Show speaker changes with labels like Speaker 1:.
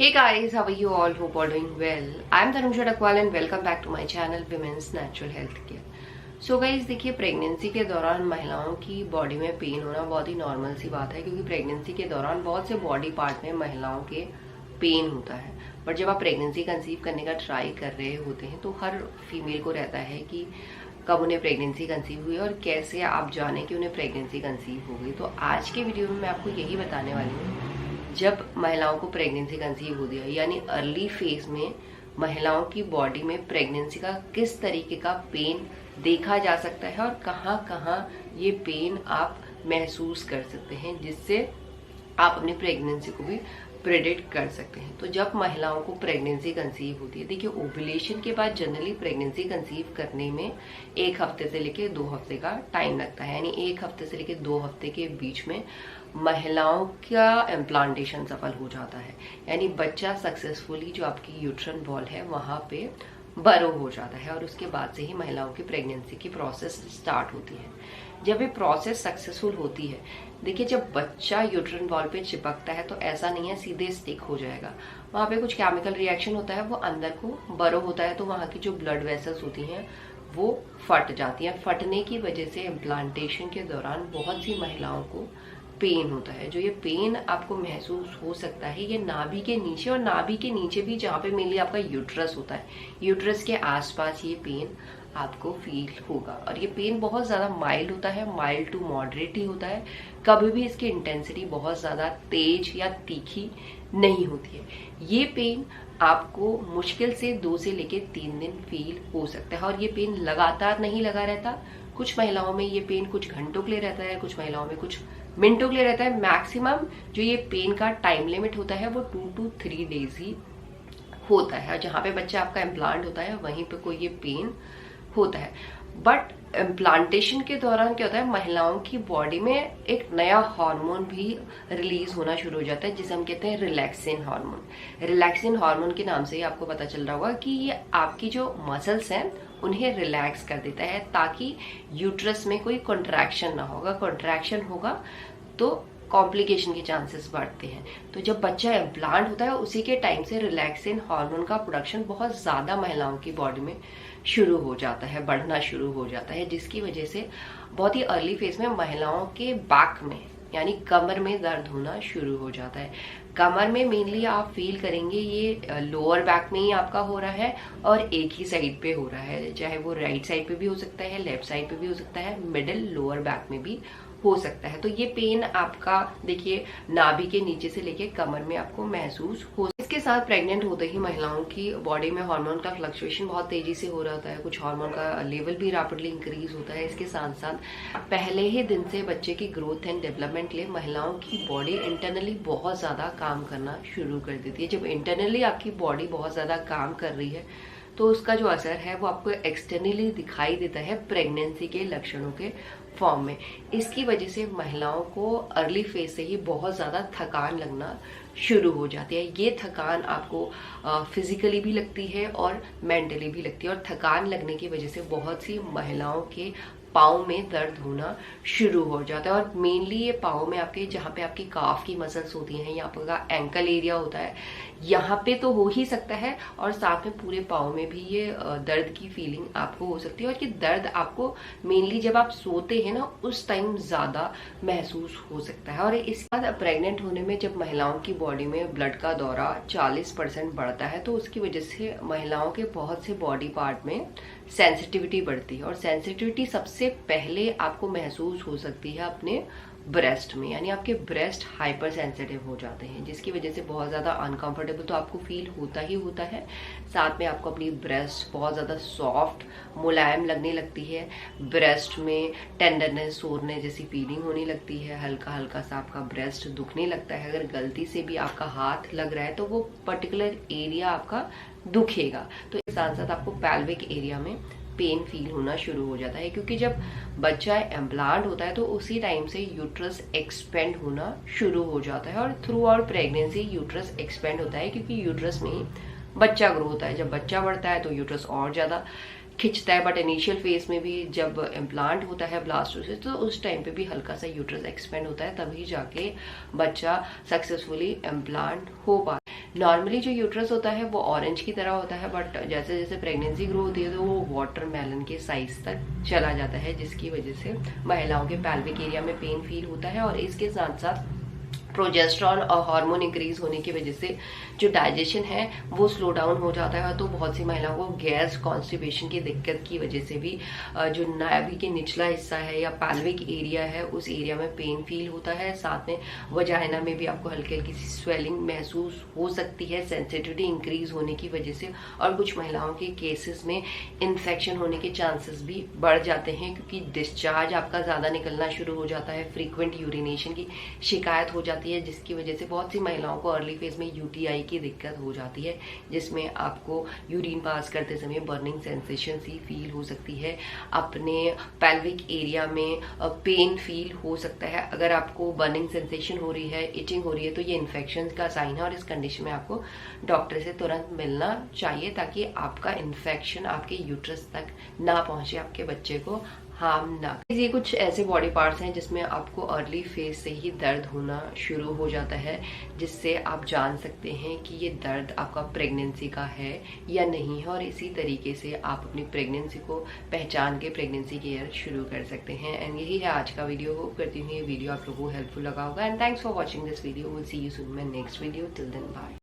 Speaker 1: Hey guys, how are you all? Hope all doing well. I'm Tanusha Dakwal and welcome back to my channel Women's Natural Health Care. So guys देखिए, pregnancy के दौरान महिलाओं की body में pen होना बहुत ही normal सी बात है, क्योंकि प्रेगनेंसी के दौरान बहुत से बॉडी पार्ट में महिलाओं के पेन होता है। बट जब आप प्रेगनेंसी कंसीव करने का ट्राई कर रहे होते हैं तो हर फीमेल को रहता है कि कब उन्हें प्रेगनेंसी कंसीव हुई और कैसे आप जाने कि उन्हें प्रेगनेंसी कंसीव हो गई। तो आज के वीडियो में मैं आपको यही बताने वाली हूँ, जब महिलाओं को प्रेगनेंसी कंसीव होती है यानी अर्ली फेज में महिलाओं की बॉडी में प्रेगनेंसी का किस तरीके का पेन देखा जा सकता है और कहाँ कहाँ ये पेन आप महसूस कर सकते हैं, जिससे आप अपनी प्रेगनेंसी को भी प्रेडिक्ट कर सकते हैं। तो जब महिलाओं को प्रेगनेंसी कंसीव होती है, देखिए ओव्यूलेशन के बाद जनरली प्रेगनेंसी कंसीव करने में 1 हफ्ते से लेके 2 हफ्ते का टाइम लगता है, यानी 1 हफ्ते से लेके 2 हफ्ते के बीच में महिलाओं का इम्प्लांटेशन सफल हो जाता है, यानी बच्चा सक्सेसफुली जो आपकी यूट्रन वॉल है वहां पे बरो हो जाता है और उसके बाद से ही महिलाओं की प्रेगनेंसी की प्रोसेस स्टार्ट होती है। जब ये प्रोसेस सक्सेसफुल होती है, देखिए जब बच्चा यूट्रन वॉल पे चिपकता है तो ऐसा नहीं है सीधे स्टिक हो जाएगा, वहां पे कुछ केमिकल रिएक्शन होता है, वो अंदर को बरो होता है, तो वहां की जो ब्लड वेसल्स होती हैं वो फट जाती हैं। फटने की वजह से इम्प्लांटेशन के दौरान बहुत सी महिलाओं को पेन होता है। जो ये पेन आपको महसूस हो सकता है, ये नाभि के नीचे और नाभि के नीचे भी जहाँ पे मेनली आपका यूट्रस होता है, यूट्रस के आसपास ये पेन आपको फील होगा। और ये पेन बहुत ज्यादा माइल्ड होता है, माइल्ड टू मॉडरेट ही होता है, कभी भी इसकी इंटेंसिटी बहुत ज्यादा तेज या तीखी नहीं होती है। ये पेन आपको मुश्किल से 2 से लेके 3 दिन फील हो सकता है और ये पेन लगातार नहीं लगा रहता। कुछ महिलाओं में ये पेन कुछ घंटों के लिए रहता है, कुछ महिलाओं में कुछ मिनटों के लिए रहता है। मैक्सिमम जो ये पेन का टाइम लिमिट होता है वो 2 to 3 डेज ही होता है, और जहाँ पे बच्चा आपका इम्प्लांट होता है वहीं पे कोई ये पेन होता है। बट इम्प्लांटेशन के दौरान क्या होता है, महिलाओं की बॉडी में एक नया हार्मोन भी रिलीज होना शुरू हो जाता है, जिसे हम कहते हैं रिलैक्सिन हार्मोन। रिलैक्सिन हार्मोन के नाम से ही आपको पता चल रहा होगा कि ये आपकी जो मसल्स हैं उन्हें रिलैक्स कर देता है, ताकि यूट्रस में कोई कॉन्ट्रैक्शन ना होगा। कॉन्ट्रैक्शन होगा तो कॉम्प्लिकेशन के चांसेस बढ़ते हैं। तो जब बच्चा इम्प्लांट होता है उसी के टाइम से रिलैक्सिन हार्मोन का प्रोडक्शन बहुत ज्यादा महिलाओं की बॉडी में शुरू हो जाता है, बढ़ना शुरू हो जाता है, जिसकी वजह से बहुत ही अर्ली फेज में महिलाओं के बैक में यानी कमर में दर्द होना शुरू हो जाता है। कमर में मेनली आप फील करेंगे ये लोअर बैक में ही आपका हो रहा है और एक ही साइड पे हो रहा है, चाहे वो राइट साइड पे भी हो सकता है, लेफ्ट साइड पे भी हो सकता है, मिडिल लोअर बैक में भी हो सकता है। तो ये पेन आपका देखिए नाभि के नीचे से लेके कमर में आपको महसूस हो। इसके साथ प्रेग्नेंट होते ही महिलाओं की बॉडी में हार्मोन का फ्लक्चुएशन बहुत तेजी से हो रहा होता है, कुछ हार्मोन का लेवल भी रैपिडली इंक्रीज होता है। इसके साथ साथ पहले ही दिन से बच्चे की ग्रोथ एंड डेवलपमेंट के लिए महिलाओं की बॉडी इंटरनली बहुत ज्यादा काम करना शुरू कर देती है। जब इंटरनली आपकी बॉडी बहुत ज्यादा काम कर रही है तो उसका जो असर है वो आपको एक्सटर्नली दिखाई देता है प्रेगनेंसी के लक्षणों के फॉर्म में। इसकी वजह से महिलाओं को अर्ली फेज से ही बहुत ज्यादा थकान लगना शुरू हो जाती है। ये थकान आपको फिजिकली भी लगती है और मेंटली भी लगती है, और थकान लगने की वजह से बहुत सी महिलाओं के पाँव में दर्द होना शुरू हो जाता है। और मेनली ये पाँव में आपके जहाँ पे आपकी काफ की मसल्स होती हैं या आपका एंकल एरिया होता है, यहाँ पे तो हो ही सकता है, और साथ में पूरे पाँव में भी ये दर्द की फीलिंग आपको हो सकती है। और ये दर्द आपको मेनली जब आप सोते हैं ना उस टाइम ज्यादा महसूस हो सकता है। और इसके बाद प्रेग्नेंट होने में जब महिलाओं की बॉडी में ब्लड का दौरा 40% बढ़ता है तो उसकी वजह से महिलाओं के बहुत से बॉडी पार्ट में सेंसिटिविटी बढ़ती है, और सेंसिटिविटी सबसे पहले आपको महसूस हो सकती है अपने ब्रेस्ट में, यानी आपके ब्रेस्ट हाइपर सेंसिटिव हो जाते हैं, जिसकी वजह से बहुत ज्यादा अनकंफर्टेबल तो आपको फील होता ही होता है। साथ में आपको अपनी ब्रेस्ट बहुत ज्यादा सॉफ्ट मुलायम लगने लगती है, ब्रेस्ट में टेंडरनेस सोरनेस जैसी फीलिंग होने लगती है, हल्का हल्का सा आपका ब्रेस्ट दुखने लगता है। अगर गलती से भी आपका हाथ लग रहा है तो वो पर्टिकुलर एरिया आपका दुखेगा। तो इस साथ साथ आपको पैल्विक एरिया में पेन फील होना शुरू हो जाता है, क्योंकि जब बच्चा इम्प्लांट होता है तो उसी टाइम से यूट्रस एक्सपेंड होना शुरू हो जाता है, और through out pregnancy uterus expand होता है, क्योंकि यूट्रस में ही बच्चा ग्रो होता है। जब बच्चा बढ़ता है तो यूट्रस और ज्यादा खिंचता है, बट इनिशियल फेज में भी जब इम्प्लांट होता है ब्लास्टोसिस तो उस टाइम पे भी हल्का सा यूट्रस एक्सपेंड होता है, तभी जाके बच्चा सक्सेसफुली इम्प्लांट हो पाता है। नॉर्मली जो यूट्रस होता है वो ऑरेंज की तरह होता है, बट जैसे जैसे प्रेगनेंसी ग्रो होती है तो वो वाटरमेलन के साइज तक चला जाता है, जिसकी वजह से महिलाओं के पैल्विक एरिया में पेन फील होता है। और इसके साथ साथ प्रोजेस्टेरॉन और हार्मोन इंक्रीज होने की वजह से जो डाइजेशन है वो स्लो डाउन हो जाता है। तो बहुत सी महिलाओं को गैस, कॉन्स्टिपेशन की दिक्कत की वजह से भी जो नाभि के निचला हिस्सा है या पैल्विक एरिया है उस एरिया में पेन फील होता है। साथ में वजाइना में भी आपको हल्की हल्की सी स्वेलिंग महसूस हो सकती है सेंसिटिविटी इंक्रीज होने की वजह से। और कुछ महिलाओं के केसेस में इन्फेक्शन होने के चांसेस भी बढ़ जाते हैं, क्योंकि डिस्चार्ज आपका ज्यादा निकलना शुरू हो जाता है, फ्रीक्वेंट यूरिनेशन की शिकायत हो जाती है, जिसकी वजह से बहुत सी महिलाओं को अर्ली फेज में यूटीआई की दिक्कत हो जाती है, जिसमें आपको यूरिन पास करते समय बर्निंग सेंसेशन सी फील हो सकती है। अपने पेल्विक एरिया में पेन फील हो सकता है। अगर आपको बर्निंग सेंसेशन हो रही है, इचिंग हो रही है, तो ये इन्फेक्शन का साइन है और इस कंडीशन में आपको डॉक्टर से तुरंत मिलना चाहिए, ताकि आपका इन्फेक्शन आपके यूट्रस तक ना पहुंचे, आपके बच्चे को हार्म ना। ये कुछ ऐसे बॉडी पार्ट्स हैं जिसमें आपको अर्ली फेज से ही दर्द होना शुरू हो जाता है, जिससे आप जान सकते हैं कि ये दर्द आपका प्रेगनेंसी का है या नहीं है। और इसी तरीके से आप अपनी प्रेगनेंसी को पहचान के प्रेगनेंसी केयर शुरू कर सकते हैं। एंड यही है आज का वीडियो। होप करती हूँ ये वीडियो आप लोगों को हेल्पफुल लगा होगा। And thanks for watching this video. Will see you soon my next video. Till then bye.